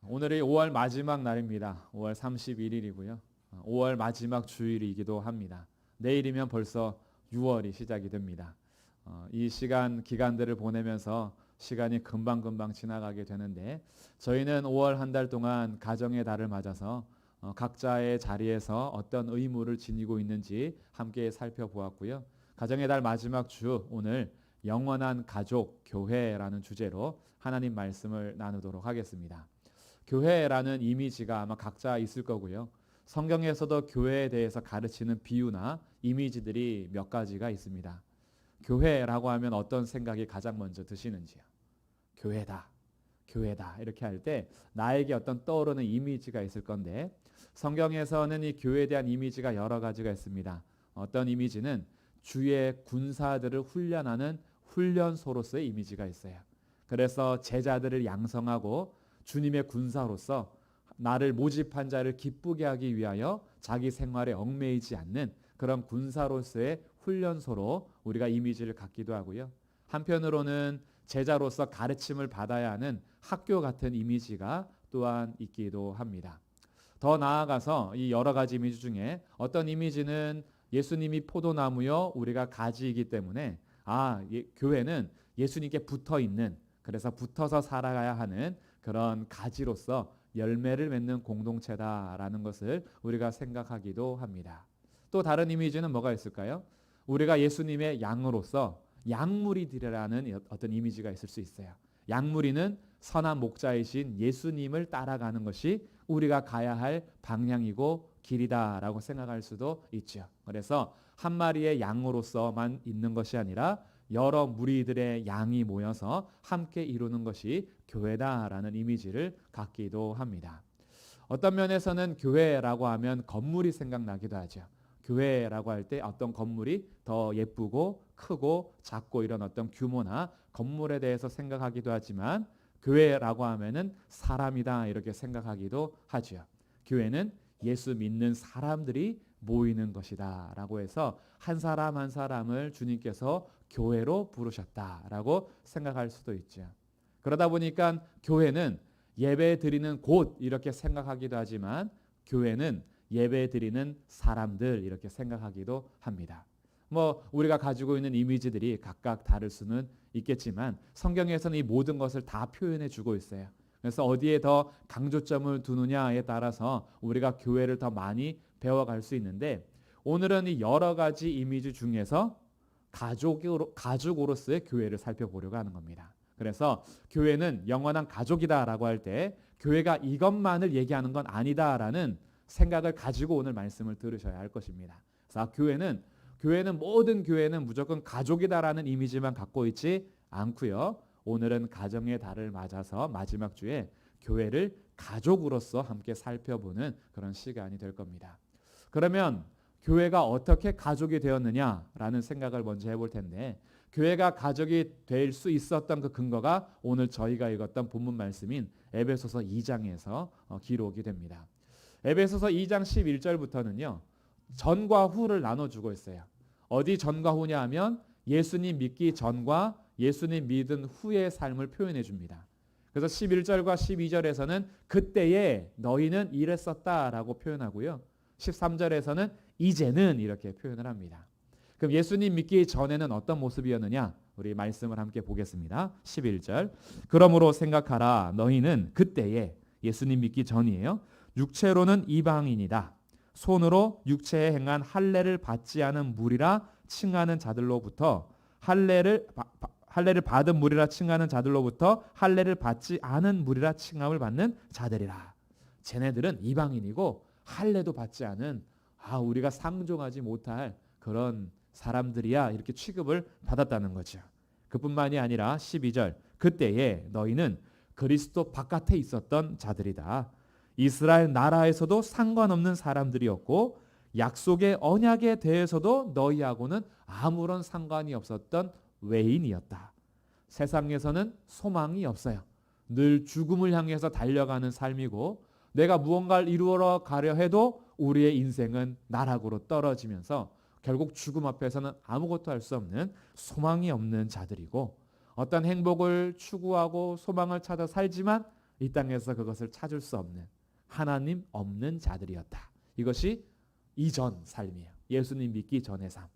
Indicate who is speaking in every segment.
Speaker 1: 오늘이 5월 마지막 날입니다. 5월 31일이고요. 5월 마지막 주일이기도 합니다. 내일이면 벌써 6월이 시작이 됩니다. 이 시간 기간들을 보내면서 시간이 금방금방 지나가게 되는데 저희는 5월 한 달 동안 가정의 달을 맞아서 각자의 자리에서 어떤 의무를 지니고 있는지 함께 살펴보았고요. 가정의 달 마지막 주 오늘 영원한 가족 교회라는 주제로 하나님 말씀을 나누도록 하겠습니다. 교회라는 이미지가 아마 각자 있을 거고요. 성경에서도 교회에 대해서 가르치는 비유나 이미지들이 몇 가지가 있습니다. 교회라고 하면 어떤 생각이 가장 먼저 드시는지요? 교회다, 교회다 이렇게 할 때 나에게 어떤 떠오르는 이미지가 있을 건데 성경에서는 이 교회에 대한 이미지가 여러 가지가 있습니다. 어떤 이미지는 주의 군사들을 훈련하는 훈련소로서의 이미지가 있어요. 그래서 제자들을 양성하고 주님의 군사로서 나를 모집한 자를 기쁘게 하기 위하여 자기 생활에 얽매이지 않는 그런 군사로서의 훈련소로 우리가 이미지를 갖기도 하고요. 한편으로는 제자로서 가르침을 받아야 하는 학교 같은 이미지가 또한 있기도 합니다. 더 나아가서 이 여러 가지 이미지 중에 어떤 이미지는 예수님이 포도나무요 우리가 가지이기 때문에 교회는 예수님께 붙어 있는, 그래서 붙어서 살아가야 하는 그런 가지로서 열매를 맺는 공동체다라는 것을 우리가 생각하기도 합니다. 또 다른 이미지는 뭐가 있을까요? 우리가 예수님의 양으로서 양무리들이라는 어떤 이미지가 있을 수 있어요. 양무리는 선한 목자이신 예수님을 따라가는 것이 우리가 가야 할 방향이고 길이다라고 생각할 수도 있죠. 그래서 한 마리의 양으로서만 있는 것이 아니라 여러 무리들의 양이 모여서 함께 이루는 것이 교회다라는 이미지를 갖기도 합니다. 어떤 면에서는 교회라고 하면 건물이 생각나기도 하죠. 교회라고 할 때 어떤 건물이 더 예쁘고 크고 작고 이런 어떤 규모나 건물에 대해서 생각하기도 하지만 교회라고 하면은 사람이다 이렇게 생각하기도 하죠. 교회는 예수 믿는 사람들이 모이는 것이다라고 해서 한 사람 한 사람을 주님께서 교회로 부르셨다라고 생각할 수도 있죠. 그러다 보니까 교회는 예배 드리는 곳 이렇게 생각하기도 하지만 교회는 예배 드리는 사람들 이렇게 생각하기도 합니다. 우리가 가지고 있는 이미지들이 각각 다를 수는 있겠지만 성경에서는 이 모든 것을 다 표현해 주고 있어요. 그래서 어디에 더 강조점을 두느냐에 따라서 우리가 교회를 더 많이 배워갈 수 있는데 오늘은 이 여러 가지 이미지 중에서 가족으로서의 교회를 살펴보려고 하는 겁니다. 그래서 교회는 영원한 가족이다라고 할 때 교회가 이것만을 얘기하는 건 아니다라는 생각을 가지고 오늘 말씀을 들으셔야 할 것입니다. 그래서 모든 교회는 무조건 가족이다라는 이미지만 갖고 있지 않고요. 오늘은 가정의 달을 맞아서 마지막 주에 교회를 가족으로서 함께 살펴보는 그런 시간이 될 겁니다. 그러면 교회가 어떻게 가족이 되었느냐라는 생각을 먼저 해볼 텐데 교회가 가족이 될 수 있었던 그 근거가 오늘 저희가 읽었던 본문 말씀인 에베소서 2장에서 기록이 됩니다. 에베소서 2장 11절부터는요. 전과 후를 나눠주고 있어요. 어디 전과 후냐 하면 예수님 믿기 전과 예수님 믿은 후의 삶을 표현해 줍니다. 그래서 11절과 12절에서는 그때에 너희는 이랬었다라고 표현하고요. 13절에서는 이제는 이렇게 표현을 합니다. 그럼 예수님 믿기 전에는 어떤 모습이었느냐? 우리 말씀을 함께 보겠습니다. 11절. 그러므로 생각하라. 너희는 그때에, 예수님 믿기 전이에요. 육체로는 이방인이다. 손으로 육체에 행한 할례를 받지 않은 무리라 칭하는 자들로부터 할례를 받은 무리라 칭하는 자들로부터 할례를 받지 않은 무리라 칭함을 받는 자들이라. 쟤네들은 이방인이고 할례도 받지 않은 우리가 상종하지 못할 그런 사람들이야 이렇게 취급을 받았다는 거죠. 그뿐만이 아니라 12절 그때에 너희는 그리스도 바깥에 있었던 자들이다. 이스라엘 나라에서도 상관없는 사람들이었고 약속의 언약에 대해서도 너희하고는 아무런 상관이 없었던 외인이었다. 세상에서는 소망이 없어요. 늘 죽음을 향해서 달려가는 삶이고 내가 무언가를 이루어 가려 해도 우리의 인생은 나락으로 떨어지면서 결국 죽음 앞에서는 아무것도 할 수 없는 소망이 없는 자들이고 어떤 행복을 추구하고 소망을 찾아 살지만 이 땅에서 그것을 찾을 수 없는 하나님 없는 자들이었다. 이것이 이전 삶이에요. 예수님 믿기 전의 삶.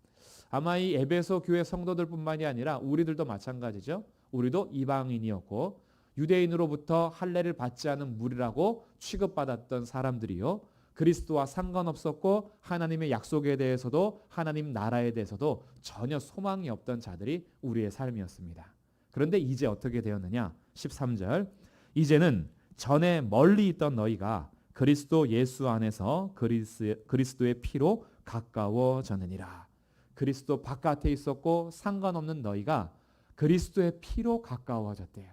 Speaker 1: 아마 이 에베소 교회 성도들뿐만이 아니라 우리들도 마찬가지죠. 우리도 이방인이었고 유대인으로부터 할례를 받지 않은 무리라고 취급받았던 사람들이요. 그리스도와 상관없었고 하나님의 약속에 대해서도 하나님 나라에 대해서도 전혀 소망이 없던 자들이 우리의 삶이었습니다. 그런데 이제 어떻게 되었느냐? 13절. 이제는 전에 멀리 있던 너희가 그리스도 예수 안에서 그리스도의 피로 가까워졌느니라. 그리스도 바깥에 있었고 상관없는 너희가 그리스도의 피로 가까워졌대요.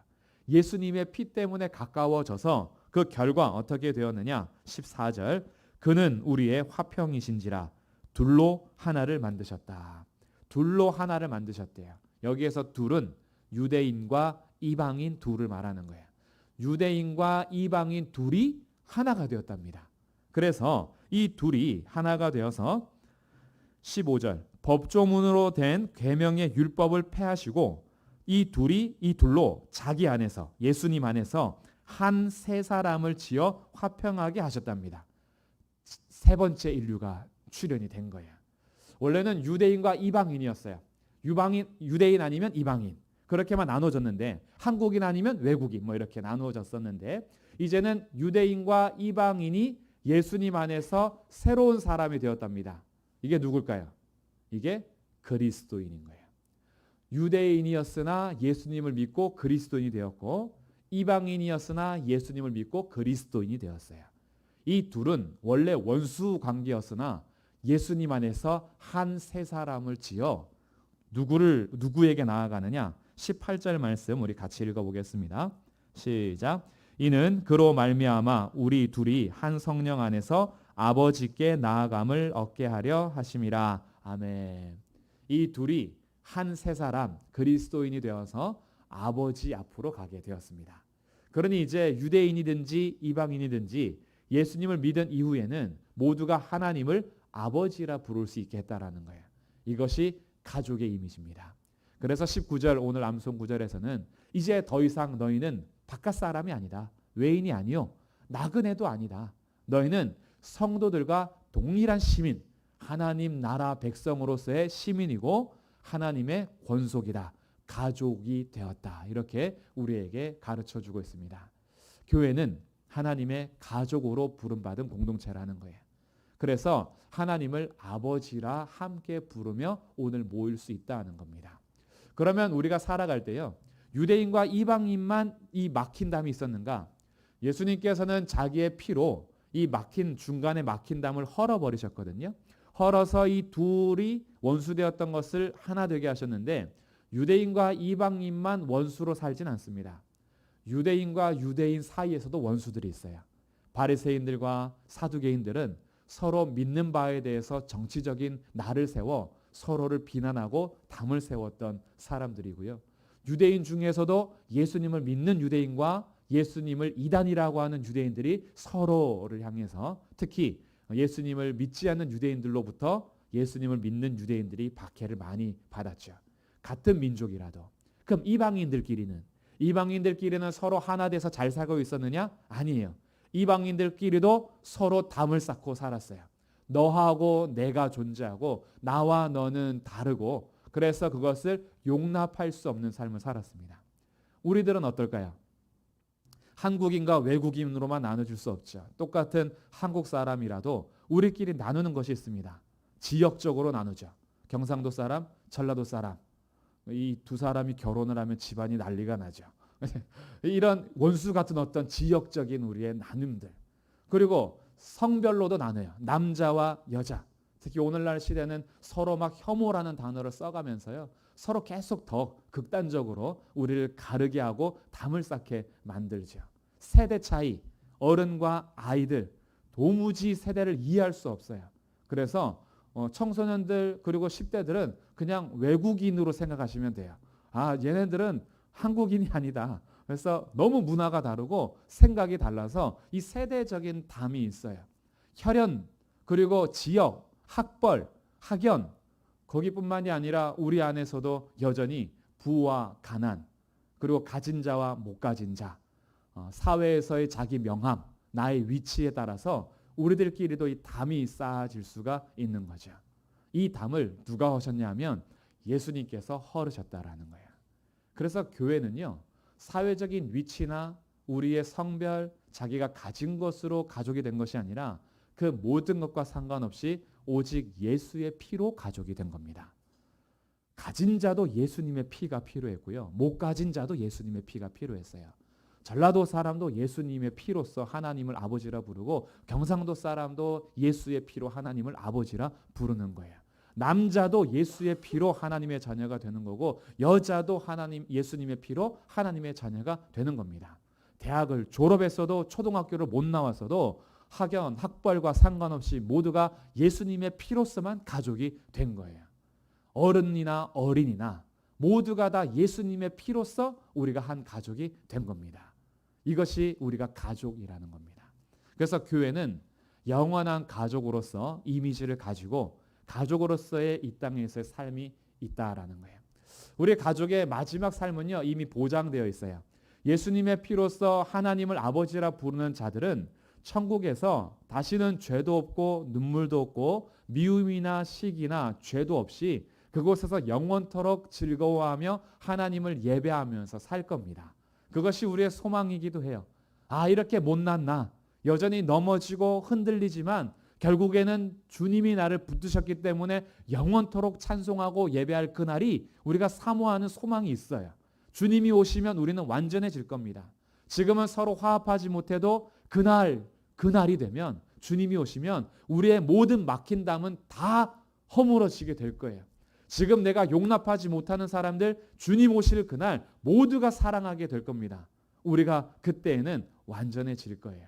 Speaker 1: 예수님의 피 때문에 가까워져서 그 결과 어떻게 되었느냐? 14절. 그는 우리의 화평이신지라 둘로 하나를 만드셨다. 둘로 하나를 만드셨대요. 여기에서 둘은 유대인과 이방인 둘을 말하는 거예요. 유대인과 이방인 둘이 하나가 되었답니다. 그래서 이 둘이 하나가 되어서 15절. 법조문으로 된 계명의 율법을 폐하시고 이 둘로 자기 안에서 예수님 안에서 한 세 사람을 지어 화평하게 하셨답니다. 세 번째 인류가 출현이 된 거예요. 원래는 유대인과 이방인이었어요. 유대인 아니면 이방인 그렇게만 나눠졌는데 한국인 아니면 외국인 뭐 이렇게 나누어졌었는데 이제는 유대인과 이방인이 예수님 안에서 새로운 사람이 되었답니다. 이게 누굴까요? 이게 그리스도인인 거예요. 유대인이었으나 예수님을 믿고 그리스도인이 되었고 이방인이었으나 예수님을 믿고 그리스도인이 되었어요. 이 둘은 원래 원수 관계였으나 예수님 안에서 한 세 사람을 지어 누구에게 나아가느냐? 18절 말씀 우리 같이 읽어보겠습니다. 시작. 이는 그로 말미암아 우리 둘이 한 성령 안에서 아버지께 나아감을 얻게 하려 하심이라. 아멘. 이 둘이 한 세 사람 그리스도인이 되어서 아버지 앞으로 가게 되었습니다. 그러니 이제 유대인이든지 이방인이든지 예수님을 믿은 이후에는 모두가 하나님을 아버지라 부를 수 있게 했다라는 거예요. 이것이 가족의 이미지입니다. 그래서 19절 오늘 암송 9절에서는 이제 더 이상 너희는 바깥 사람이 아니다. 외인이 아니요. 나그네도 아니다. 너희는 성도들과 동일한 시민, 하나님 나라 백성으로서의 시민이고 하나님의 권속이다. 가족이 되었다. 이렇게 우리에게 가르쳐주고 있습니다. 교회는 하나님의 가족으로 부름받은 공동체라는 거예요. 그래서 하나님을 아버지라 함께 부르며 오늘 모일 수 있다는 겁니다. 그러면 우리가 살아갈 때요. 유대인과 이방인만 이 막힌 담이 있었는가? 예수님께서는 자기의 피로 이 중간에 막힌 담을 헐어버리셨거든요. 헐어서 이 둘이 원수되었던 것을 하나 되게 하셨는데 유대인과 이방인만 원수로 살진 않습니다. 유대인과 유대인 사이에서도 원수들이 있어요. 바리새인들과 사두개인들은 서로 믿는 바에 대해서 정치적인 날을 세워 서로를 비난하고 담을 세웠던 사람들이고요. 유대인 중에서도 예수님을 믿는 유대인과 예수님을 이단이라고 하는 유대인들이 서로를 향해서 특히 예수님을 믿지 않는 유대인들로부터 예수님을 믿는 유대인들이 박해를 많이 받았죠. 같은 민족이라도. 그럼 이방인들끼리는 서로 하나 돼서 잘 살고 있었느냐? 아니에요. 이방인들끼리도 서로 담을 쌓고 살았어요. 너하고 내가 존재하고 나와 너는 다르고 그래서 그것을 용납할 수 없는 삶을 살았습니다. 우리들은 어떨까요? 한국인과 외국인으로만 나눠줄 수 없죠. 똑같은 한국 사람이라도 우리끼리 나누는 것이 있습니다. 지역적으로 나누죠. 경상도 사람, 전라도 사람. 이 두 사람이 결혼을 하면 집안이 난리가 나죠. 이런 원수 같은 어떤 지역적인 우리의 나눔들. 그리고 성별로도 나눠요. 남자와 여자. 특히 오늘날 시대는 서로 막 혐오라는 단어를 써가면서요. 서로 계속 더 극단적으로 우리를 가르게 하고 담을 쌓게 만들죠. 세대 차이, 어른과 아이들, 도무지 세대를 이해할 수 없어요. 그래서 청소년들 그리고 10대들은 그냥 외국인으로 생각하시면 돼요. 아, 얘네들은 한국인이 아니다. 그래서 너무 문화가 다르고 생각이 달라서 이 세대적인 담이 있어요. 혈연, 그리고 지역, 학벌, 학연, 거기뿐만이 아니라 우리 안에서도 여전히 부와 가난, 그리고 가진 자와 못 가진 자, 사회에서의 자기 명함, 나의 위치에 따라서 우리들끼리도 이 담이 쌓아질 수가 있는 거죠. 이 담을 누가 하셨냐면 예수님께서 헐으셨다라는 거예요. 그래서 교회는요, 사회적인 위치나 우리의 성별, 자기가 가진 것으로 가족이 된 것이 아니라 그 모든 것과 상관없이 오직 예수의 피로 가족이 된 겁니다. 가진 자도 예수님의 피가 필요했고요. 못 가진 자도 예수님의 피가 필요했어요. 전라도 사람도 예수님의 피로서 하나님을 아버지라 부르고 경상도 사람도 예수의 피로 하나님을 아버지라 부르는 거예요. 남자도 예수의 피로 하나님의 자녀가 되는 거고 여자도 예수님의 피로 하나님의 자녀가 되는 겁니다. 대학을 졸업했어도 초등학교를 못 나왔어도 학연, 학벌과 상관없이 모두가 예수님의 피로서만 가족이 된 거예요. 어른이나 어린이나 모두가 다 예수님의 피로서 우리가 한 가족이 된 겁니다. 이것이 우리가 가족이라는 겁니다. 그래서 교회는 영원한 가족으로서 이미지를 가지고 가족으로서의 이 땅에서의 삶이 있다라는 거예요. 우리 가족의 마지막 삶은요, 이미 보장되어 있어요. 예수님의 피로서 하나님을 아버지라 부르는 자들은 천국에서 다시는 죄도 없고 눈물도 없고 미움이나 시기나 죄도 없이 그곳에서 영원토록 즐거워하며 하나님을 예배하면서 살 겁니다. 그것이 우리의 소망이기도 해요. 이렇게 못난 나, 여전히 넘어지고 흔들리지만 결국에는 주님이 나를 붙드셨기 때문에 영원토록 찬송하고 예배할 그날이 우리가 사모하는 소망이 있어요. 주님이 오시면 우리는 완전해질 겁니다. 지금은 서로 화합하지 못해도 그날이 되면 주님이 오시면 우리의 모든 막힌 담은 다 허물어지게 될 거예요. 지금 내가 용납하지 못하는 사람들 주님 오실 그날 모두가 사랑하게 될 겁니다. 우리가 그때에는 완전해질 거예요.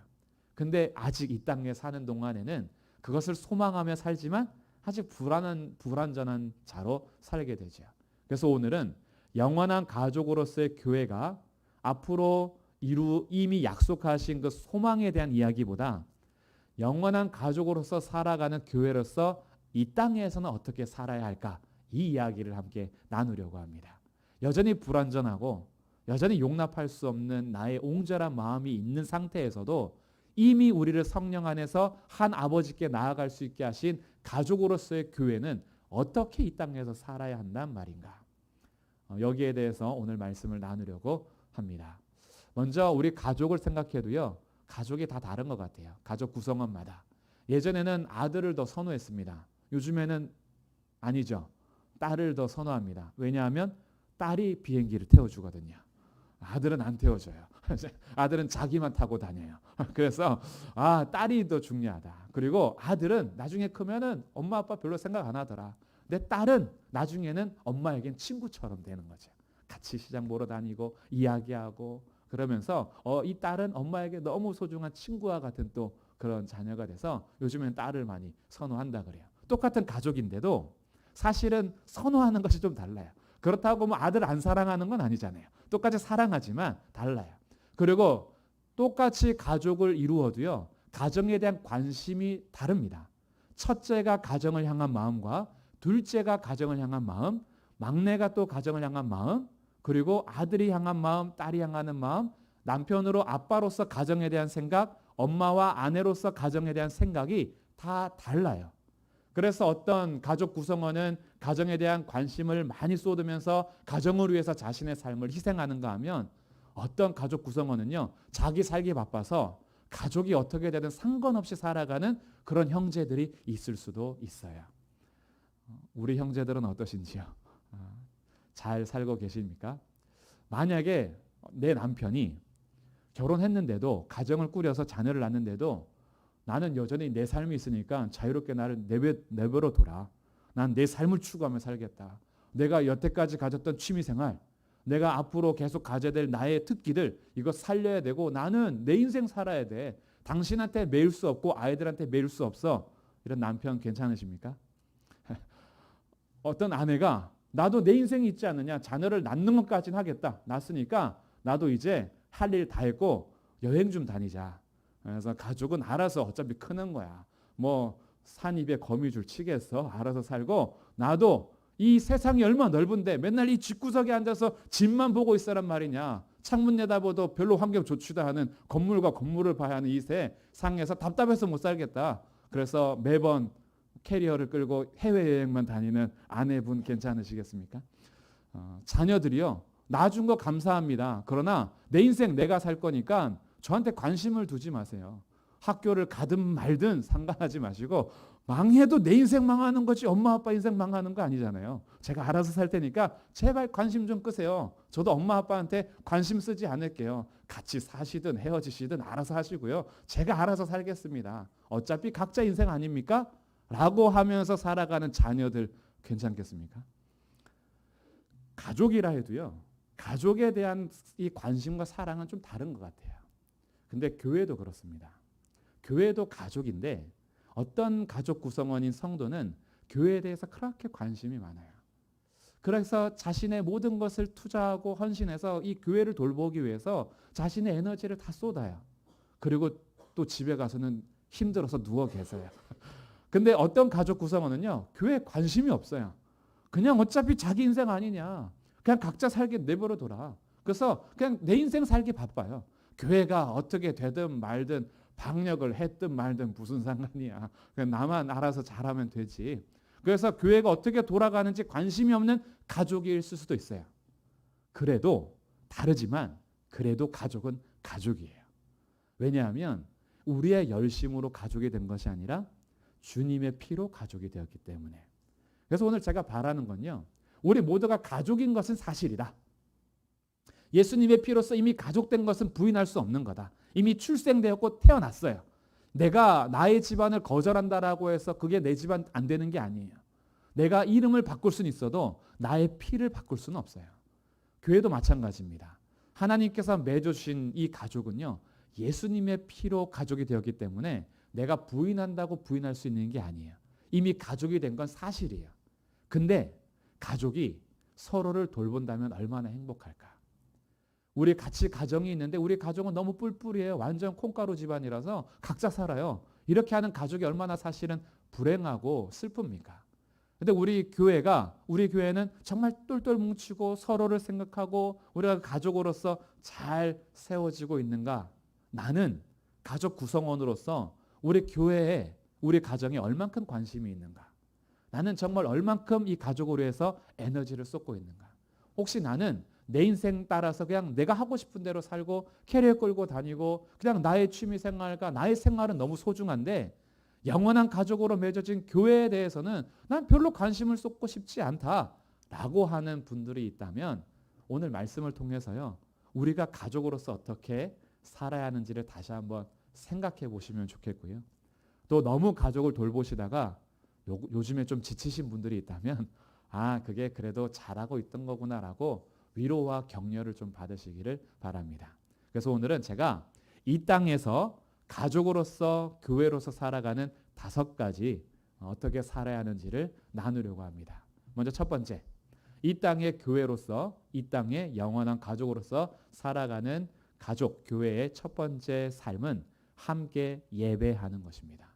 Speaker 1: 근데 아직 이 땅에 사는 동안에는 그것을 소망하며 살지만 아직 불완전한 자로 살게 되죠. 그래서 오늘은 영원한 가족으로서의 교회가 앞으로 이미 약속하신 그 소망에 대한 이야기보다 영원한 가족으로서 살아가는 교회로서 이 땅에서는 어떻게 살아야 할까? 이 이야기를 함께 나누려고 합니다. 여전히 불완전하고 여전히 용납할 수 없는 나의 옹졸한 마음이 있는 상태에서도 이미 우리를 성령 안에서 한 아버지께 나아갈 수 있게 하신 가족으로서의 교회는 어떻게 이 땅에서 살아야 한단 말인가? 여기에 대해서 오늘 말씀을 나누려고 합니다. 먼저 우리 가족을 생각해도요. 가족이 다 다른 것 같아요. 가족 구성원마다. 예전에는 아들을 더 선호했습니다. 요즘에는 아니죠. 딸을 더 선호합니다. 왜냐하면 딸이 비행기를 태워주거든요. 아들은 안 태워줘요. 아들은 자기만 타고 다녀요. 그래서 딸이 더 중요하다. 그리고 아들은 나중에 크면은 엄마 아빠 별로 생각 안 하더라. 내 딸은 나중에는 엄마에겐 친구처럼 되는 거죠. 같이 시장 보러 다니고 이야기하고 그러면서 이 딸은 엄마에게 너무 소중한 친구와 같은 또 그런 자녀가 돼서 요즘엔 딸을 많이 선호한다 그래요. 똑같은 가족인데도 사실은 선호하는 것이 좀 달라요. 그렇다고 뭐 아들 안 사랑하는 건 아니잖아요. 똑같이 사랑하지만 달라요. 그리고 똑같이 가족을 이루어도요. 가정에 대한 관심이 다릅니다. 첫째가 가정을 향한 마음과 둘째가 가정을 향한 마음, 막내가 또 가정을 향한 마음, 그리고 아들이 향한 마음, 딸이 향하는 마음, 남편으로 아빠로서 가정에 대한 생각, 엄마와 아내로서 가정에 대한 생각이 다 달라요. 그래서 어떤 가족 구성원은 가정에 대한 관심을 많이 쏟으면서 가정을 위해서 자신의 삶을 희생하는가 하면 어떤 가족 구성원은요. 자기 살기 바빠서 가족이 어떻게 되든 상관없이 살아가는 그런 형제들이 있을 수도 있어요. 우리 형제들은 어떠신지요? 잘 살고 계십니까? 만약에 내 남편이 결혼했는데도 가정을 꾸려서 자녀를 낳는데도 나는 여전히 내 삶이 있으니까 자유롭게 나를 내버려 둬라. 난 내 삶을 추구하며 살겠다. 내가 여태까지 가졌던 취미생활, 내가 앞으로 계속 가져야 될 나의 특기들 이거 살려야 되고 나는 내 인생 살아야 돼. 당신한테 매일 수 없고 아이들한테 매일 수 없어. 이런 남편 괜찮으십니까? 어떤 아내가 나도 내 인생이 있지 않느냐. 자녀를 낳는 것까지는 하겠다. 낳았으니까 나도 이제 할 일 다 했고 여행 좀 다니자. 그래서 가족은 알아서 어차피 크는 거야. 뭐 산 입에 거미줄 치겠어. 알아서 살고 나도 이 세상이 얼마나 넓은데 맨날 이 집구석에 앉아서 집만 보고 있으란 말이냐. 창문 내다봐도 별로 환경 좋지도 않은 건물과 건물을 봐야 하는 이 세상에서 답답해서 못 살겠다. 그래서 매번 캐리어를 끌고 해외여행만 다니는 아내분 괜찮으시겠습니까? 자녀들이요. 나 준 거 감사합니다. 그러나 내 인생 내가 살 거니까 저한테 관심을 두지 마세요. 학교를 가든 말든 상관하지 마시고 망해도 내 인생 망하는 거지 엄마 아빠 인생 망하는 거 아니잖아요. 제가 알아서 살 테니까 제발 관심 좀 끄세요. 저도 엄마 아빠한테 관심 쓰지 않을게요. 같이 사시든 헤어지시든 알아서 하시고요. 제가 알아서 살겠습니다. 어차피 각자 인생 아닙니까? 라고 하면서 살아가는 자녀들 괜찮겠습니까? 가족이라 해도요. 가족에 대한 이 관심과 사랑은 좀 다른 것 같아요. 근데 교회도 그렇습니다. 교회도 가족인데 어떤 가족 구성원인 성도는 교회에 대해서 그렇게 관심이 많아요. 그래서 자신의 모든 것을 투자하고 헌신해서 이 교회를 돌보기 위해서 자신의 에너지를 다 쏟아요. 그리고 또 집에 가서는 힘들어서 누워 계세요. 근데 어떤 가족 구성원은요. 교회에 관심이 없어요. 그냥 어차피 자기 인생 아니냐. 그냥 각자 살게 내버려 둬라. 그래서 그냥 내 인생 살기 바빠요. 교회가 어떻게 되든 말든 방역을 했든 말든 무슨 상관이야. 그냥 나만 알아서 잘하면 되지. 그래서 교회가 어떻게 돌아가는지 관심이 없는 가족이 있을 수도 있어요. 그래도 다르지만 그래도 가족은 가족이에요. 왜냐하면 우리의 열심으로 가족이 된 것이 아니라 주님의 피로 가족이 되었기 때문에. 그래서 오늘 제가 바라는 건요. 우리 모두가 가족인 것은 사실이다. 예수님의 피로서 이미 가족된 것은 부인할 수 없는 거다. 이미 출생되었고 태어났어요. 내가 나의 집안을 거절한다라고 해서 그게 내 집안 안 되는 게 아니에요. 내가 이름을 바꿀 수는 있어도 나의 피를 바꿀 수는 없어요. 교회도 마찬가지입니다. 하나님께서 맺어주신 이 가족은요. 예수님의 피로 가족이 되었기 때문에 내가 부인한다고 부인할 수 있는 게 아니에요. 이미 가족이 된 건 사실이에요. 근데 가족이 서로를 돌본다면 얼마나 행복할까? 우리 같이 가정이 있는데 우리 가정은 너무 뿔뿔이에요. 완전 콩가루 집안이라서 각자 살아요. 이렇게 하는 가족이 얼마나 사실은 불행하고 슬픕니까? 근데 우리 교회는 정말 똘똘 뭉치고 서로를 생각하고 우리가 가족으로서 잘 세워지고 있는가? 나는 가족 구성원으로서 우리 교회에 우리 가정에 얼만큼 관심이 있는가? 나는 정말 얼만큼 이 가족을 위해서 에너지를 쏟고 있는가? 혹시 나는 내 인생 따라서 그냥 내가 하고 싶은 대로 살고 캐리어 끌고 다니고 그냥 나의 취미 생활과 나의 생활은 너무 소중한데 영원한 가족으로 맺어진 교회에 대해서는 난 별로 관심을 쏟고 싶지 않다라고 하는 분들이 있다면 오늘 말씀을 통해서요. 우리가 가족으로서 어떻게 살아야 하는지를 다시 한번 생각해 보시면 좋겠고요. 또 너무 가족을 돌보시다가 요즘에 좀 지치신 분들이 있다면 그게 그래도 잘하고 있던 거구나라고 위로와 격려를 좀 받으시기를 바랍니다. 그래서 오늘은 제가 이 땅에서 가족으로서 교회로서 살아가는 5가지 어떻게 살아야 하는지를 나누려고 합니다. 먼저 첫 번째, 이 땅의 교회로서 이 땅의 영원한 가족으로서 살아가는 가족, 교회의 첫 번째 삶은 함께 예배하는 것입니다.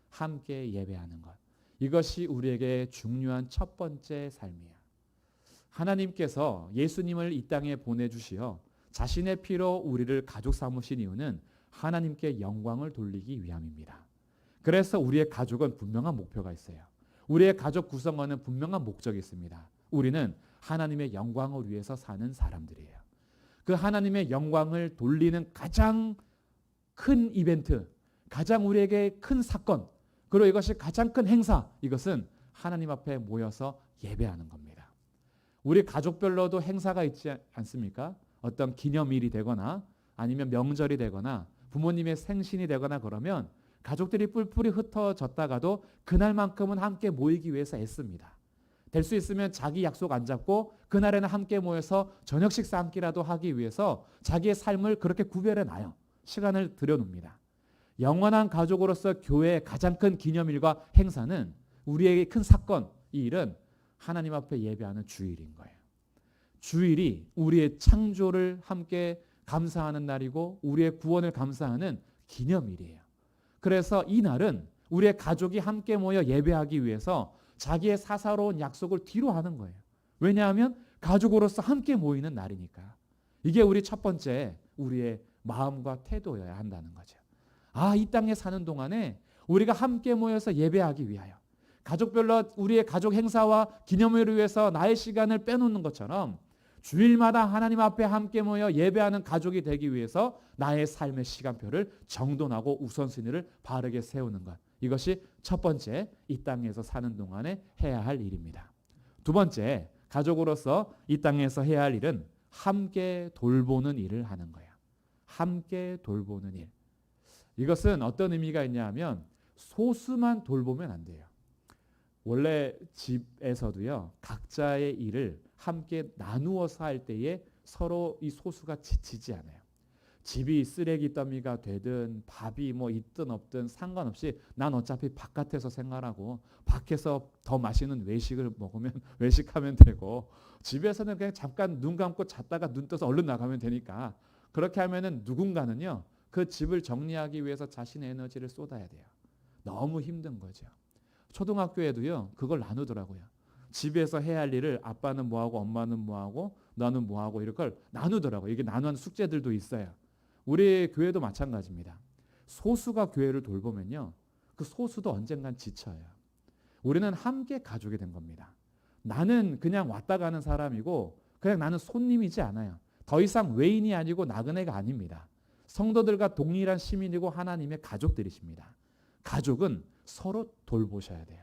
Speaker 1: 함께 예배하는 것. 이것이 우리에게 중요한 첫 번째 삶이에요. 하나님께서 예수님을 이 땅에 보내주시어 자신의 피로 우리를 가족 삼으신 이유는 하나님께 영광을 돌리기 위함입니다. 그래서 우리의 가족은 분명한 목표가 있어요. 우리의 가족 구성원은 분명한 목적이 있습니다. 우리는 하나님의 영광을 위해서 사는 사람들이에요. 그 하나님의 영광을 돌리는 가장 큰 이벤트, 가장 우리에게 큰 사건, 그리고 이것이 가장 큰 행사, 이것은 하나님 앞에 모여서 예배하는 겁니다. 우리 가족별로도 행사가 있지 않습니까? 어떤 기념일이 되거나 아니면 명절이 되거나 부모님의 생신이 되거나 그러면 가족들이 뿔뿔이 흩어졌다가도 그날만큼은 함께 모이기 위해서 애씁니다. 될 수 있으면 자기 약속 안 잡고 그날에는 함께 모여서 저녁 식사 한 끼라도 하기 위해서 자기의 삶을 그렇게 구별해 놔요. 시간을 들여놓습니다. 영원한 가족으로서 교회의 가장 큰 기념일과 행사는 우리에게 큰 사건, 이 일은 하나님 앞에 예배하는 주일인 거예요. 주일이 우리의 창조를 함께 감사하는 날이고 우리의 구원을 감사하는 기념일이에요. 그래서 이 날은 우리의 가족이 함께 모여 예배하기 위해서 자기의 사사로운 약속을 뒤로 하는 거예요. 왜냐하면 가족으로서 함께 모이는 날이니까. 이게 우리 첫 번째 우리의 마음과 태도여야 한다는 거죠. 이 땅에 사는 동안에 우리가 함께 모여서 예배하기 위하여 가족별로 우리의 가족 행사와 기념일을 위해서 나의 시간을 빼놓는 것처럼 주일마다 하나님 앞에 함께 모여 예배하는 가족이 되기 위해서 나의 삶의 시간표를 정돈하고 우선순위를 바르게 세우는 것. 이것이 첫 번째 이 땅에서 사는 동안에 해야 할 일입니다. 두 번째, 가족으로서 이 땅에서 해야 할 일은 함께 돌보는 일을 하는 거예요. 함께 돌보는 일. 이것은 어떤 의미가 있냐 하면 소수만 돌보면 안 돼요. 원래 집에서도요, 각자의 일을 함께 나누어서 할 때에 서로 이 소수가 지치지 않아요. 집이 쓰레기 더미가 되든 밥이 뭐 있든 없든 상관없이 난 어차피 바깥에서 생활하고 밖에서 더 맛있는 외식을 먹으면 외식하면 되고 집에서는 그냥 잠깐 눈 감고 잤다가 눈 떠서 얼른 나가면 되니까 그렇게 하면은 누군가는요 그 집을 정리하기 위해서 자신의 에너지를 쏟아야 돼요. 너무 힘든 거죠. 초등학교에도요 그걸 나누더라고요. 집에서 해야 할 일을 아빠는 뭐하고 엄마는 뭐하고 너는 뭐하고 이런 걸 나누더라고요. 이게 나누는 숙제들도 있어요. 우리 교회도 마찬가지입니다. 소수가 교회를 돌보면요 그 소수도 언젠간 지쳐요. 우리는 함께 가족이 된 겁니다. 나는 그냥 왔다 가는 사람이고 그냥 나는 손님이지 않아요. 더 이상 외인이 아니고 나그네가 아닙니다. 성도들과 동일한 시민이고 하나님의 가족들이십니다. 가족은 서로 돌보셔야 돼요.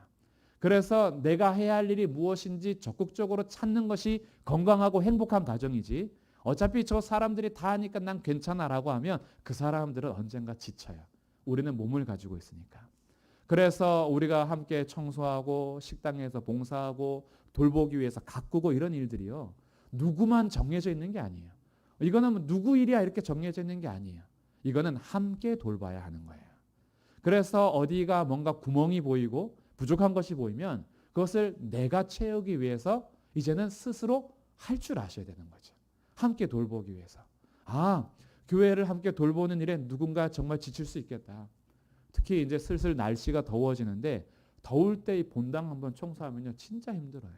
Speaker 1: 그래서 내가 해야 할 일이 무엇인지 적극적으로 찾는 것이 건강하고 행복한 가정이지 어차피 저 사람들이 다 하니까 난 괜찮아라고 하면 그 사람들은 언젠가 지쳐요. 우리는 몸을 가지고 있으니까. 그래서 우리가 함께 청소하고 식당에서 봉사하고 돌보기 위해서 가꾸고 이런 일들이요. 누구만 정해져 있는 게 아니에요. 이거는 누구 일이야 이렇게 정해져 있는 게 아니에요. 이거는 함께 돌봐야 하는 거예요. 그래서 어디가 뭔가 구멍이 보이고 부족한 것이 보이면 그것을 내가 채우기 위해서 이제는 스스로 할 줄 아셔야 되는 거죠. 함께 돌보기 위해서. 교회를 함께 돌보는 일에 누군가 정말 지칠 수 있겠다. 특히 이제 슬슬 날씨가 더워지는데 더울 때 이 본당 한번 청소하면요 진짜 힘들어요.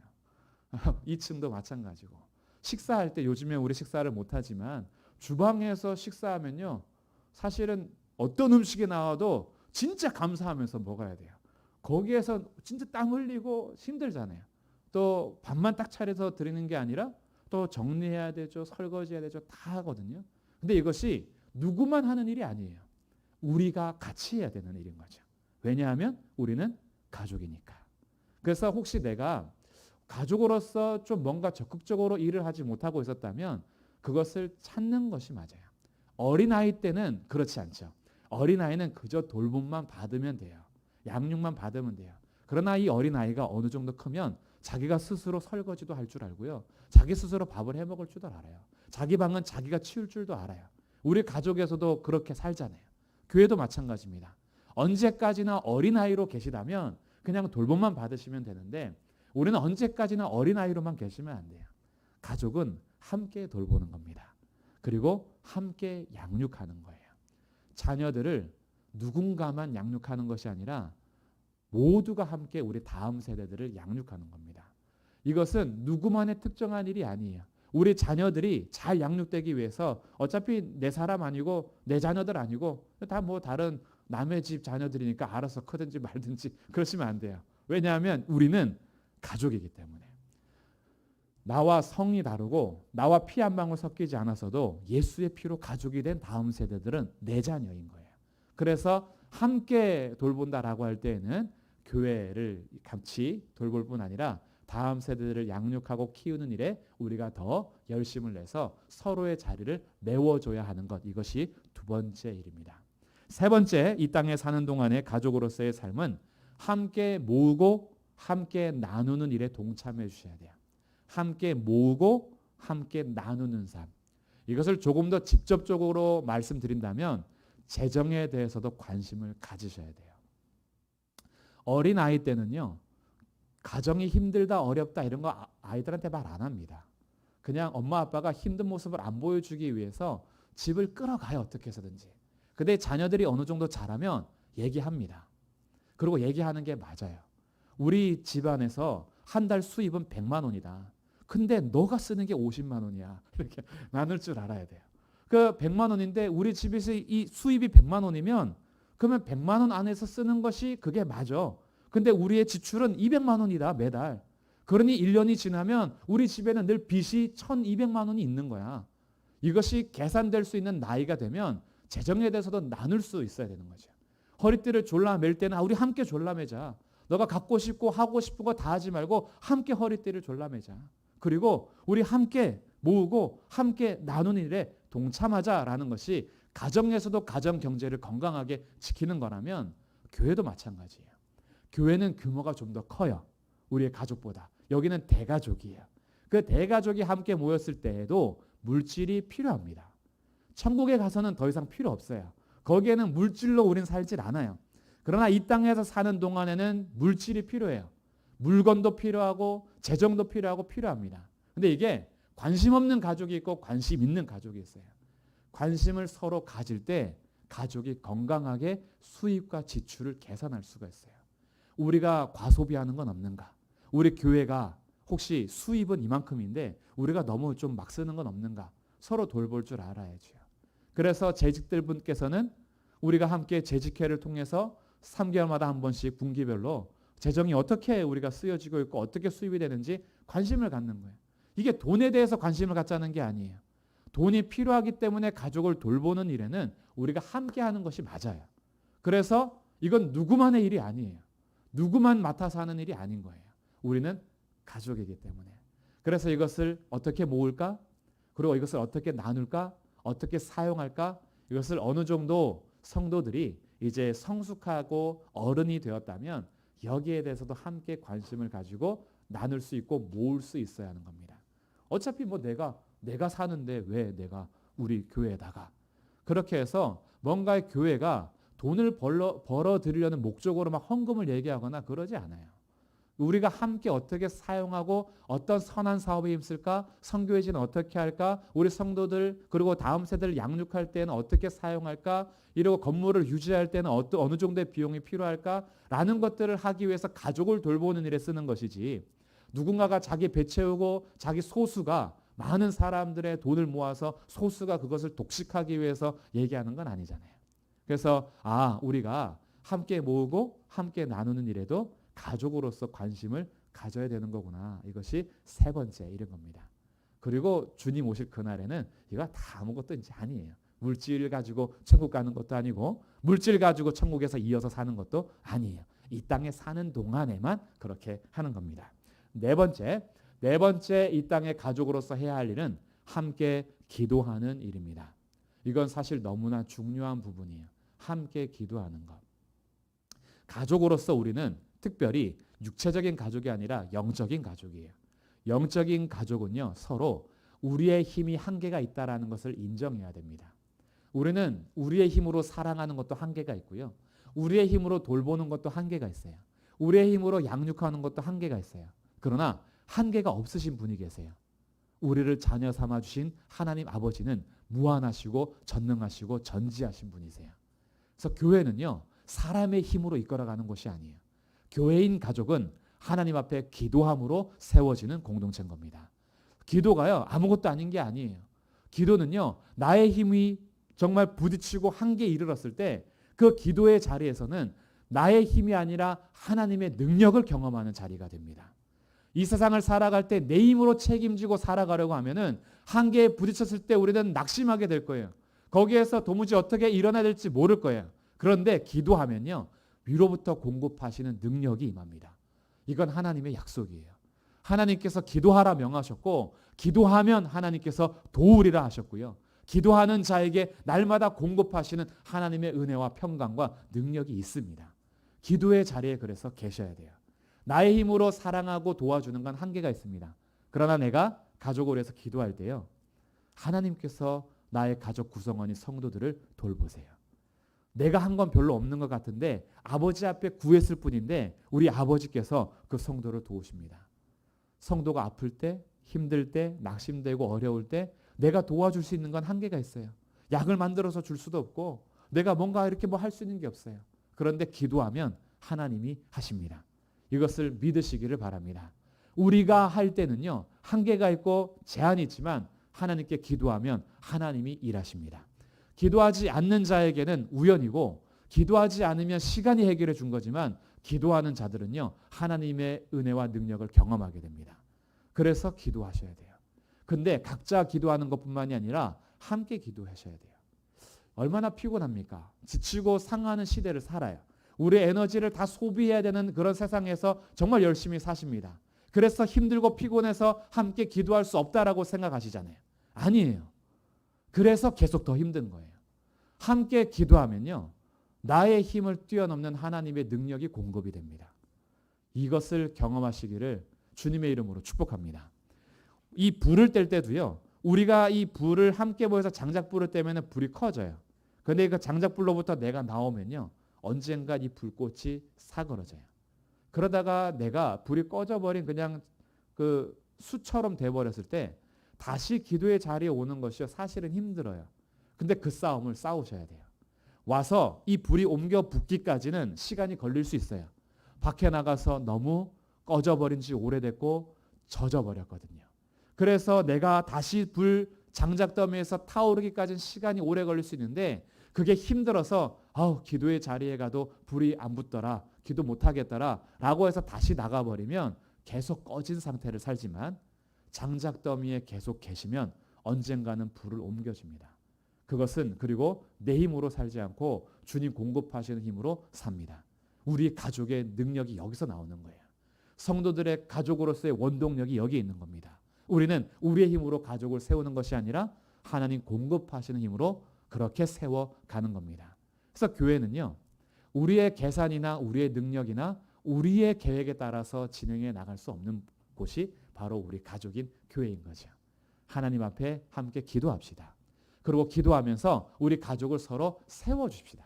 Speaker 1: 2층도 마찬가지고. 식사할 때 요즘에 우리 식사를 못하지만 주방에서 식사하면요 사실은 어떤 음식이 나와도 진짜 감사하면서 먹어야 돼요. 거기에서 진짜 땀 흘리고 힘들잖아요. 또 밥만 딱 차려서 드리는 게 아니라 또 정리해야 되죠. 설거지해야 되죠. 다 하거든요. 근데 이것이 누구만 하는 일이 아니에요. 우리가 같이 해야 되는 일인 거죠. 왜냐하면 우리는 가족이니까. 그래서 혹시 내가 가족으로서 좀 뭔가 적극적으로 일을 하지 못하고 있었다면 그것을 찾는 것이 맞아요. 어린아이 때는 그렇지 않죠. 어린아이는 그저 돌봄만 받으면 돼요. 양육만 받으면 돼요. 그러나 이 어린아이가 어느 정도 크면 자기가 스스로 설거지도 할 줄 알고요. 자기 스스로 밥을 해 먹을 줄도 알아요. 자기 방은 자기가 치울 줄도 알아요. 우리 가족에서도 그렇게 살잖아요. 교회도 마찬가지입니다. 언제까지나 어린아이로 계시다면 그냥 돌봄만 받으시면 되는데 우리는 언제까지나 어린아이로만 계시면 안 돼요. 가족은 함께 돌보는 겁니다. 그리고 함께 양육하는 거예요. 자녀들을 누군가만 양육하는 것이 아니라 모두가 함께 우리 다음 세대들을 양육하는 겁니다. 이것은 누구만의 특정한 일이 아니에요. 우리 자녀들이 잘 양육되기 위해서 어차피 내 사람 아니고 내 자녀들 아니고 다 뭐 다른 남의 집 자녀들이니까 알아서 크든지 말든지 그러시면 안 돼요. 왜냐하면 우리는 가족이기 때문에. 나와 성이 다르고 나와 피 한 방울 섞이지 않았어도 예수의 피로 가족이 된 다음 세대들은 내 자녀인 거예요. 그래서 함께 돌본다라고 할 때에는 교회를 같이 돌볼 뿐 아니라 다음 세대들을 양육하고 키우는 일에 우리가 더 열심을 내서 서로의 자리를 메워줘야 하는 것. 이것이 두 번째 일입니다. 세 번째, 이 땅에 사는 동안의 가족으로서의 삶은 함께 모으고 함께 나누는 일에 동참해 주셔야 돼요. 함께 모으고 함께 나누는 삶. 이것을 조금 더 직접적으로 말씀드린다면 재정에 대해서도 관심을 가지셔야 돼요. 어린 아이 때는요. 가정이 힘들다 어렵다 이런 거 아이들한테 말 안 합니다. 그냥 엄마 아빠가 힘든 모습을 안 보여주기 위해서 집을 끌어가요. 어떻게 해서든지. 근데 자녀들이 어느 정도 자라면 얘기합니다. 그리고 얘기하는 게 맞아요. 우리 집안에서 한 달 수입은 100만 원이다. 근데 너가 쓰는 게 50만 원이야. 이렇게 나눌 줄 알아야 돼요. 그 100만 원인데 우리 집에서 이 수입이 100만 원이면 그러면 100만 원 안에서 쓰는 것이 그게 맞아. 근데 우리의 지출은 200만 원이다 매달. 그러니 1년이 지나면 우리 집에는 늘 빚이 1200만 원이 있는 거야. 이것이 계산될 수 있는 나이가 되면 재정에 대해서도 나눌 수 있어야 되는 거죠. 허리띠를 졸라맬 때는 우리 함께 졸라매자. 너가 갖고 싶고 하고 싶은 거 다 하지 말고 함께 허리띠를 졸라매자. 그리고 우리 함께 모으고 함께 나누는 일에 동참하자라는 것이 가정에서도 가정 경제를 건강하게 지키는 거라면 교회도 마찬가지예요. 교회는 규모가 좀 더 커요. 우리의 가족보다. 여기는 대가족이에요. 그 대가족이 함께 모였을 때에도 물질이 필요합니다. 천국에 가서는 더 이상 필요 없어요. 거기에는 물질로 우린 살질 않아요. 그러나 이 땅에서 사는 동안에는 물질이 필요해요. 물건도 필요하고 재정도 필요하고 필요합니다. 근데 이게 관심 없는 가족이 있고 관심 있는 가족이 있어요. 관심을 서로 가질 때 가족이 건강하게 수입과 지출을 계산할 수가 있어요. 우리가 과소비하는 건 없는가? 우리 교회가 혹시 수입은 이만큼인데 우리가 너무 좀 막 쓰는 건 없는가? 서로 돌볼 줄 알아야죠. 그래서 재직들 분께서는 우리가 함께 재직회를 통해서 3개월마다 한 번씩 분기별로 재정이 어떻게 우리가 쓰여지고 있고 어떻게 수입이 되는지 관심을 갖는 거예요. 이게 돈에 대해서 관심을 갖자는 게 아니에요. 돈이 필요하기 때문에 가족을 돌보는 일에는 우리가 함께 하는 것이 맞아요. 그래서 이건 누구만의 일이 아니에요. 누구만 맡아서 하는 일이 아닌 거예요. 우리는 가족이기 때문에. 그래서 이것을 어떻게 모을까? 그리고 이것을 어떻게 나눌까? 어떻게 사용할까? 이것을 어느 정도 성도들이 이제 성숙하고 어른이 되었다면 여기에 대해서도 함께 관심을 가지고 나눌 수 있고 모을 수 있어야 하는 겁니다. 어차피 뭐 내가 사는데 왜 내가 우리 교회에다가 그렇게 해서 뭔가 교회가 돈을 벌어들이려는 목적으로 막 헌금을 얘기하거나 그러지 않아요. 우리가 함께 어떻게 사용하고 어떤 선한 사업에 힘쓸까? 선교회지는 어떻게 할까? 우리 성도들 그리고 다음 세대를 양육할 때는 어떻게 사용할까? 이러고 건물을 유지할 때는 어느 정도의 비용이 필요할까? 라는 것들을 하기 위해서 가족을 돌보는 일에 쓰는 것이지 누군가가 자기 배 채우고 자기 소수가 많은 사람들의 돈을 모아서 소수가 그것을 독식하기 위해서 얘기하는 건 아니잖아요. 그래서 우리가 함께 모으고 함께 나누는 일에도 가족으로서 관심을 가져야 되는 거구나. 이것이 세 번째 이런 겁니다. 그리고 주님 오실 그날에는 이거 다 아무것도 이제 아니에요. 물질 가지고 천국 가는 것도 아니고 물질 가지고 천국에서 이어서 사는 것도 아니에요. 이 땅에 사는 동안에만 그렇게 하는 겁니다. 네 번째 이 땅의 가족으로서 해야 할 일은 함께 기도하는 일입니다. 이건 사실 너무나 중요한 부분이에요. 함께 기도하는 것. 가족으로서 우리는 특별히 육체적인 가족이 아니라 영적인 가족이에요. 영적인 가족은요, 서로 우리의 힘이 한계가 있다라는 것을 인정해야 됩니다. 우리는 우리의 힘으로 사랑하는 것도 한계가 있고요. 우리의 힘으로 돌보는 것도 한계가 있어요. 우리의 힘으로 양육하는 것도 한계가 있어요. 그러나 한계가 없으신 분이 계세요. 우리를 자녀 삼아 주신 하나님 아버지는 무한하시고 전능하시고 전지하신 분이세요. 그래서 교회는요, 사람의 힘으로 이끌어가는 것이 아니에요. 교회인 가족은 하나님 앞에 기도함으로 세워지는 공동체인 겁니다. 기도가요, 아무것도 아닌 게 아니에요. 기도는요, 나의 힘이 정말 부딪히고 한계에 이르렀을 때 그 기도의 자리에서는 나의 힘이 아니라 하나님의 능력을 경험하는 자리가 됩니다. 이 세상을 살아갈 때 내 힘으로 책임지고 살아가려고 하면은 한계에 부딪혔을 때 우리는 낙심하게 될 거예요. 거기에서 도무지 어떻게 일어나야 될지 모를 거예요. 그런데 기도하면요, 위로부터 공급하시는 능력이 임합니다. 이건 하나님의 약속이에요. 하나님께서 기도하라 명하셨고 기도하면 하나님께서 도우리라 하셨고요. 기도하는 자에게 날마다 공급하시는 하나님의 은혜와 평강과 능력이 있습니다. 기도의 자리에 그래서 계셔야 돼요. 나의 힘으로 사랑하고 도와주는 건 한계가 있습니다. 그러나 내가 가족을 위해서 기도할 때요, 하나님께서 나의 가족 구성원인 성도들을 돌보세요. 내가 한 건 별로 없는 것 같은데 아버지 앞에 구했을 뿐인데 우리 아버지께서 그 성도를 도우십니다. 성도가 아플 때, 힘들 때, 낙심되고 어려울 때 내가 도와줄 수 있는 건 한계가 있어요. 약을 만들어서 줄 수도 없고 내가 뭔가 이렇게 뭐 할 수 있는 게 없어요. 그런데 기도하면 하나님이 하십니다. 이것을 믿으시기를 바랍니다. 우리가 할 때는요, 한계가 있고 제한이 있지만 하나님께 기도하면 하나님이 일하십니다. 기도하지 않는 자에게는 우연이고 기도하지 않으면 시간이 해결해 준 거지만 기도하는 자들은요, 하나님의 은혜와 능력을 경험하게 됩니다. 그래서 기도하셔야 돼요. 근데 각자 기도하는 것뿐만이 아니라 함께 기도하셔야 돼요. 얼마나 피곤합니까? 지치고 상하는 시대를 살아요. 우리의 에너지를 다 소비해야 되는 그런 세상에서 정말 열심히 사십니다. 그래서 힘들고 피곤해서 함께 기도할 수 없다라고 생각하시잖아요. 아니에요. 그래서 계속 더 힘든 거예요. 함께 기도하면요, 나의 힘을 뛰어넘는 하나님의 능력이 공급이 됩니다. 이것을 경험하시기를 주님의 이름으로 축복합니다. 이 불을 뗄 때도요, 우리가 이 불을 함께 모여서 장작불을 떼면 불이 커져요. 그런데 그 장작불로부터 내가 나오면요, 언젠가 이 불꽃이 사그러져요. 그러다가 내가 불이 꺼져버린 그냥 그 수처럼 돼버렸을 때 다시 기도의 자리에 오는 것이 사실은 힘들어요. 근데 그 싸움을 싸우셔야 돼요. 와서 이 불이 옮겨 붙기까지는 시간이 걸릴 수 있어요. 밖에 나가서 너무 꺼져버린 지 오래됐고 젖어버렸거든요. 그래서 내가 다시 불 장작더미에서 타오르기까지는 시간이 오래 걸릴 수 있는데 그게 힘들어서 기도의 자리에 가도 불이 안 붙더라, 기도 못하겠더라 라고 해서 다시 나가버리면 계속 꺼진 상태를 살지만 장작더미에 계속 계시면 언젠가는 불을 옮겨줍니다. 그것은 그리고 내 힘으로 살지 않고 주님 공급하시는 힘으로 삽니다. 우리 가족의 능력이 여기서 나오는 거예요. 성도들의 가족으로서의 원동력이 여기에 있는 겁니다. 우리는 우리의 힘으로 가족을 세우는 것이 아니라 하나님 공급하시는 힘으로 그렇게 세워가는 겁니다. 그래서 교회는요, 우리의 계산이나 우리의 능력이나 우리의 계획에 따라서 진행해 나갈 수 없는 곳이 바로 우리 가족인 교회인 거죠. 하나님 앞에 함께 기도합시다. 그리고 기도하면서 우리 가족을 서로 세워줍시다.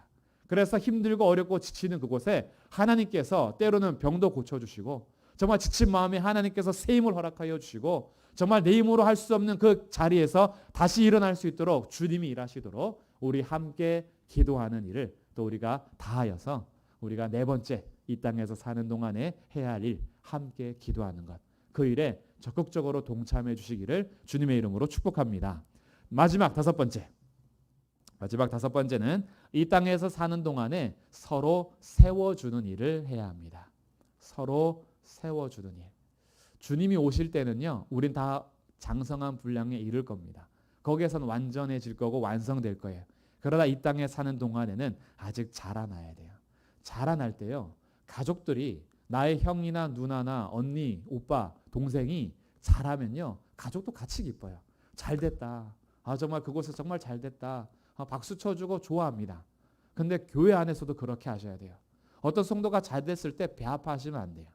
Speaker 1: 그래서 힘들고 어렵고 지치는 그곳에 하나님께서 때로는 병도 고쳐주시고 정말 지친 마음에 하나님께서 새 힘을 허락하여 주시고 정말 내 힘으로 할 수 없는 그 자리에서 다시 일어날 수 있도록 주님이 일하시도록 우리 함께 기도하는 일을 또 우리가 다하여서 우리가 네 번째 이 땅에서 사는 동안에 해야 할 일, 함께 기도하는 것, 그 일에 적극적으로 동참해 주시기를 주님의 이름으로 축복합니다. 마지막 다섯 번째는 이 땅에서 사는 동안에 서로 세워주는 일을 해야 합니다. 서로 세워주는 일. 주님이 오실 때는요, 우린 다 장성한 분량에 이를 겁니다. 거기에서는 완전해질 거고 완성될 거예요. 그러다 이 땅에 사는 동안에는 아직 자라나야 돼요. 자라날 때요, 가족들이 나의 형이나 누나나 언니, 오빠, 동생이 자라면요, 가족도 같이 기뻐요. 잘 됐다. 정말 그곳에서 정말 잘 됐다. 박수 쳐주고 좋아합니다. 근데 교회 안에서도 그렇게 하셔야 돼요. 어떤 성도가 잘 됐을 때 배 아파하시면 안 돼요.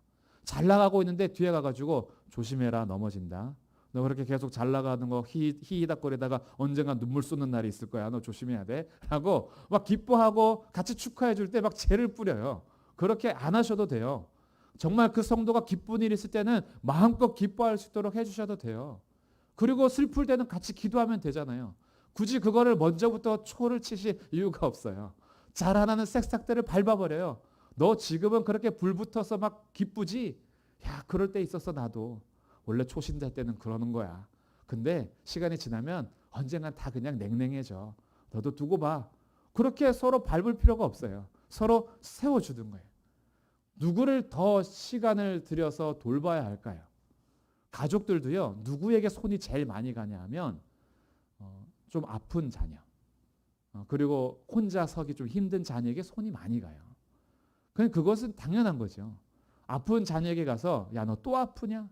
Speaker 1: 잘 나가고 있는데 뒤에 가가지고 조심해라, 넘어진다. 너 그렇게 계속 잘 나가는 거 히히닥거리다가 언젠가 눈물 쏟는 날이 있을 거야. 너 조심해야 돼. 라고 막 기뻐하고 같이 축하해 줄 때 막 재를 뿌려요. 그렇게 안 하셔도 돼요. 정말 그 성도가 기쁜 일이 있을 때는 마음껏 기뻐할 수 있도록 해주셔도 돼요. 그리고 슬플 때는 같이 기도하면 되잖아요. 굳이 그거를 먼저부터 초를 치실 이유가 없어요. 자라나는 새싹들을 밟아버려요. 너 지금은 그렇게 불붙어서 막 기쁘지? 야, 그럴 때 있었어 나도. 원래 초신자 때는 그러는 거야. 근데 시간이 지나면 언젠간 다 그냥 냉랭해져. 너도 두고 봐. 그렇게 서로 밟을 필요가 없어요. 서로 세워주는 거예요. 누구를 더 시간을 들여서 돌봐야 할까요? 가족들도요, 누구에게 손이 제일 많이 가냐 하면 좀 아픈 자녀, 그리고 혼자 서기 좀 힘든 자녀에게 손이 많이 가요. 그냥 그것은 당연한 거죠. 아픈 자녀에게 가서 야, 너 또 아프냐?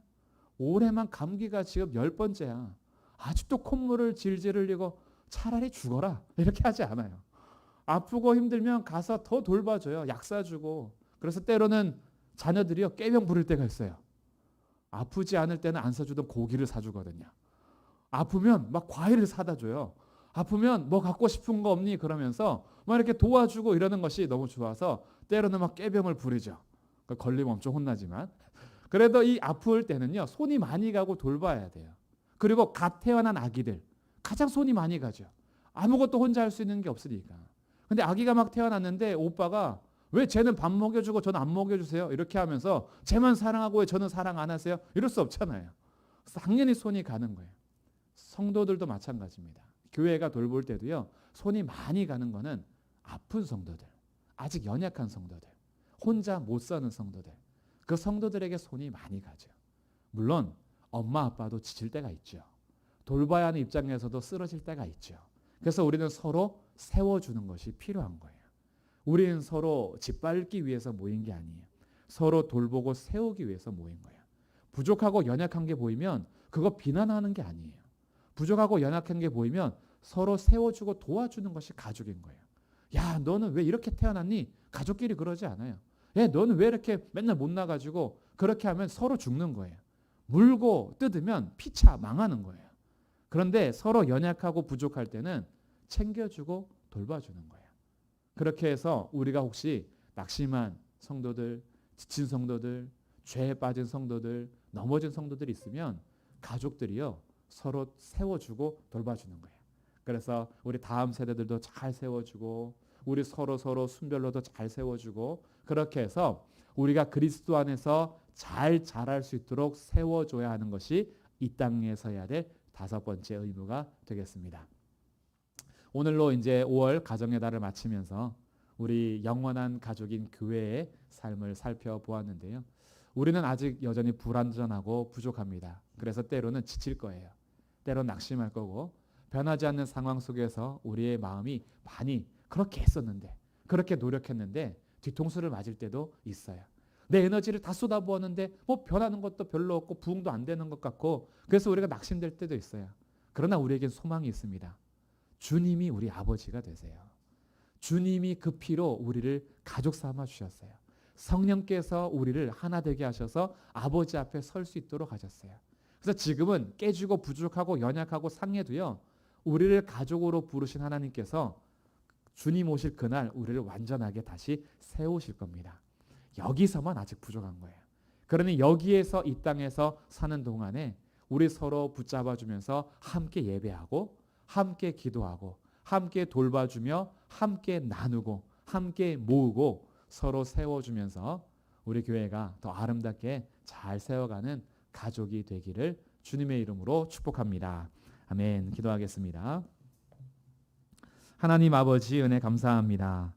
Speaker 1: 올해만 감기가 지금 10번째야. 아직도 콧물을 질질 흘리고 차라리 죽어라. 이렇게 하지 않아요. 아프고 힘들면 가서 더 돌봐줘요. 약 사주고. 그래서 때로는 자녀들이요, 꾀병 부릴 때가 있어요. 아프지 않을 때는 안 사주던 고기를 사주거든요. 아프면 막 과일을 사다 줘요. 아프면 뭐 갖고 싶은 거 없니? 그러면서 막 이렇게 도와주고 이러는 것이 너무 좋아서 때로는 막 꾀병을 부리죠. 걸리면 엄청 혼나지만. 그래도 이 아플 때는요, 손이 많이 가고 돌봐야 돼요. 그리고 갓 태어난 아기들 가장 손이 많이 가죠. 아무것도 혼자 할 수 있는 게 없으니까. 근데 아기가 막 태어났는데 오빠가 왜 쟤는 밥 먹여주고 저는 안 먹여주세요? 이렇게 하면서 쟤만 사랑하고 왜 저는 사랑 안 하세요? 이럴 수 없잖아요. 그래서 당연히 손이 가는 거예요. 성도들도 마찬가지입니다. 교회가 돌볼 때도요. 손이 많이 가는 거는 아픈 성도들, 아직 연약한 성도들, 혼자 못 사는 성도들, 그 성도들에게 손이 많이 가죠. 물론 엄마 아빠도 지칠 때가 있죠. 돌봐야 하는 입장에서도 쓰러질 때가 있죠. 그래서 우리는 서로 세워주는 것이 필요한 거예요. 우리는 서로 짓밟기 위해서 모인 게 아니에요. 서로 돌보고 세우기 위해서 모인 거예요. 부족하고 연약한 게 보이면 그거 비난하는 게 아니에요. 부족하고 연약한 게 보이면 서로 세워주고 도와주는 것이 가족인 거예요. 야, 너는 왜 이렇게 태어났니? 가족끼리 그러지 않아요. 야, 너는 왜 이렇게 맨날 못 나가지고 그렇게 하면 서로 죽는 거예요. 물고 뜯으면 피차 망하는 거예요. 그런데 서로 연약하고 부족할 때는 챙겨주고 돌봐주는 거예요. 그렇게 해서 우리가 혹시 낙심한 성도들, 지친 성도들, 죄에 빠진 성도들, 넘어진 성도들이 있으면 가족들이요 서로 세워주고 돌봐주는 거예요. 그래서 우리 다음 세대들도 잘 세워주고 우리 서로 순별로도 잘 세워주고 그렇게 해서 우리가 그리스도 안에서 잘 자랄 수 있도록 세워줘야 하는 것이 이 땅에서 해야 될 5번째 의무가 되겠습니다. 오늘로 이제 5월 가정의 달을 마치면서 우리 영원한 가족인 교회의 삶을 살펴보았는데요. 우리는 아직 여전히 불완전하고 부족합니다. 그래서 때로는 지칠 거예요. 때로는 낙심할 거고 변하지 않는 상황 속에서 우리의 마음이 많이 그렇게 했었는데 그렇게 노력했는데 뒤통수를 맞을 때도 있어요. 내 에너지를 다 쏟아부었는데 뭐 변하는 것도 별로 없고 부응도 안 되는 것 같고 그래서 우리가 낙심될 때도 있어요. 그러나 우리에겐 소망이 있습니다. 주님이 우리 아버지가 되세요. 주님이 그 피로 우리를 가족 삼아 주셨어요. 성령께서 우리를 하나 되게 하셔서 아버지 앞에 설 수 있도록 하셨어요. 그래서 지금은 깨지고 부족하고 연약하고 상해도요. 우리를 가족으로 부르신 하나님께서 주님 오실 그날 우리를 완전하게 다시 세우실 겁니다. 여기서만 아직 부족한 거예요. 그러니 여기에서 이 땅에서 사는 동안에 우리 서로 붙잡아주면서 함께 예배하고 함께 기도하고 함께 돌봐주며 함께 나누고 함께 모으고 서로 세워주면서 우리 교회가 더 아름답게 잘 세워가는 가족이 되기를 주님의 이름으로 축복합니다. 아멘. 기도하겠습니다. 하나님 아버지 은혜 감사합니다.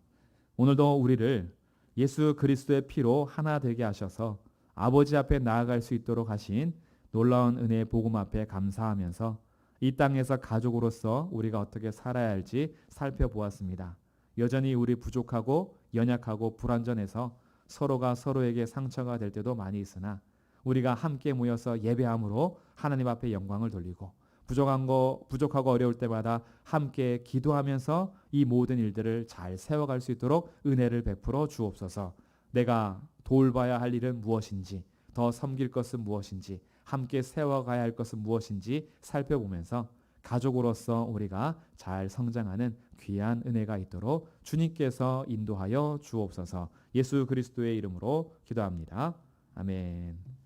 Speaker 1: 오늘도 우리를 예수 그리스도의 피로 하나 되게 하셔서 아버지 앞에 나아갈 수 있도록 하신 놀라운 은혜의 복음 앞에 감사하면서 이 땅에서 가족으로서 우리가 어떻게 살아야 할지 살펴보았습니다. 여전히 우리 부족하고 연약하고 불완전해서 서로가 서로에게 상처가 될 때도 많이 있으나 우리가 함께 모여서 예배함으로 하나님 앞에 영광을 돌리고 부족하고 어려울 때마다 함께 기도하면서 이 모든 일들을 잘 세워갈 수 있도록 은혜를 베풀어 주옵소서. 내가 돌봐야 할 일은 무엇인지, 더 섬길 것은 무엇인지, 함께 세워가야 할 것은 무엇인지 살펴보면서 가족으로서 우리가 잘 성장하는 귀한 은혜가 있도록 주님께서 인도하여 주옵소서. 예수 그리스도의 이름으로 기도합니다. 아멘.